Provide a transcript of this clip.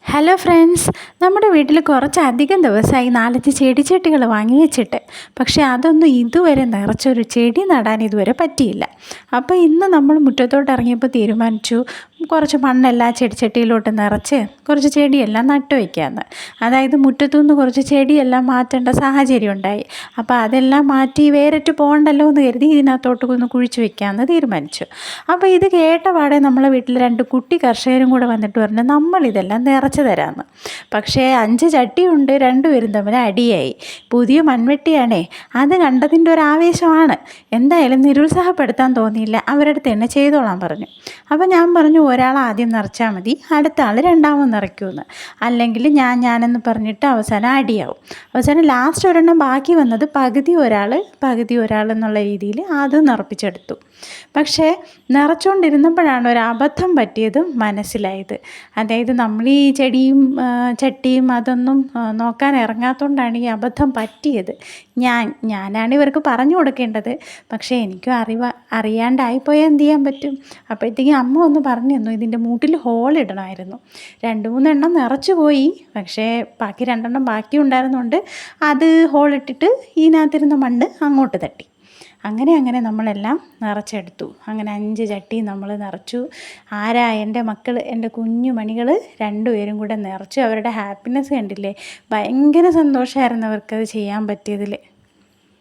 Hello friends, നമ്മുടെ വീട്ടിൽ കുറച്ചധികം ദിവസമായി 4-5 ചെടിച്ചട്ടികൾ വാങ്ങി വെച്ചിട്ട്. പക്ഷേ അതൊന്നും ഇതുവരെ നിറച്ചൊരു ചെടി നടാൻ ഇതുവരെ പറ്റിയില്ല. അപ്പോൾ ഇന്ന് നമ്മൾ മുറ്റത്തോട്ട് ഇറങ്ങിയപ്പോൾ തീരുമാനിച്ചു കുറച്ച് മണ്ണെല്ലാം ചെടിച്ചട്ടിയിലോട്ട് നിറച്ച് കുറച്ച് ചെടിയെല്ലാം നട്ടു വയ്ക്കാമെന്ന്. അതായത് മുറ്റത്തുനിന്ന് കുറച്ച് ചെടിയെല്ലാം മാറ്റേണ്ട സാഹചര്യം ഉണ്ടായി. അപ്പോൾ അതെല്ലാം മാറ്റി വേറിട്ട് പോകണ്ടല്ലോ എന്ന് കരുതി ഇതിനകത്തോട്ട് ഒന്ന് കുഴിച്ച് വയ്ക്കാമെന്ന് തീരുമാനിച്ചു. അപ്പോൾ ഇത് കേട്ട പാടെ നമ്മളെ വീട്ടിൽ 2 കുട്ടി കർഷകരും കൂടെ വന്നിട്ട് പറഞ്ഞു നമ്മളിതെല്ലാം നിറച്ച് തരാമെന്ന്. പക്ഷേ 5 ചട്ടിയുണ്ട്, 2 പേരും തമ്മിൽ അടിയായി. പുതിയ മൺവെട്ടിയാണേ, അത് കണ്ടതിൻ്റെ ഒരു ആവേശമാണ്. എന്തായാലും നിരുത്സാഹപ്പെടുത്താൻ തോന്നിയില്ല, അവരുടെ തന്നെ ചെയ്തോളാൻ പറഞ്ഞു. അപ്പോൾ ഞാൻ പറഞ്ഞു ഒരാൾ ആദ്യം നിറച്ചാൽ മതി, അടുത്ത ആൾ രണ്ടാമത് നിറയ്ക്കുമെന്ന്. അല്ലെങ്കിൽ ഞാനെന്ന് പറഞ്ഞിട്ട് അവസാനം അടിയാവും. അവസാനം ലാസ്റ്റ് ഒരെണ്ണം ബാക്കി വന്നത് പകുതി ഒരാൾ എന്നുള്ള രീതിയിൽ അത് നിറപ്പിച്ചെടുത്തു. പക്ഷേ നിറച്ചുകൊണ്ടിരുന്നപ്പോഴാണ് ഒരു അബദ്ധം പറ്റിയതും മനസ്സിലായത്. അതായത് നമ്മൾ ഈ ചെടിയും ചട്ടിയും അതൊന്നും നോക്കാൻ ഇറങ്ങാത്തതുകൊണ്ടാണ് ഈ അബദ്ധം പറ്റിയത്. ഞാനാണ് ഇവർക്ക് പറഞ്ഞു കൊടുക്കേണ്ടത്. പക്ഷേ എനിക്കും അറിയാണ്ടായിപ്പോയാൽ എന്ത് ചെയ്യാൻ പറ്റും. അപ്പോഴത്തേക്കും അമ്മ ഒന്ന് പറഞ്ഞു തന്നു, ഇതിൻ്റെ മൂട്ടിൽ ഹോൾ ഇടണമായിരുന്നു. 2-3 എണ്ണം നിറച്ചു പോയി, പക്ഷേ ബാക്കി 2 എണ്ണം ബാക്കി ഉണ്ടായിരുന്നുകൊണ്ട് അത് ഹോളിട്ടിട്ട് ഇതിനകത്തിരുന്ന മണ്ണ് അങ്ങോട്ട് തട്ടി. അങ്ങനെ നമ്മളെല്ലാം നിറച്ചെടുത്തു. അങ്ങനെ 5 ചട്ടി നമ്മൾ നിറച്ചു. എൻ്റെ മക്കൾ, എൻ്റെ കുഞ്ഞു മണികൾ 2 പേരും കൂടെ നിറച്ചു. അവരുടെ ഹാപ്പിനെസ് കണ്ടില്ലേ, ഭയങ്കര സന്തോഷമായിരുന്നു അവർക്കത് ചെയ്യാൻ പറ്റിയതിൽ.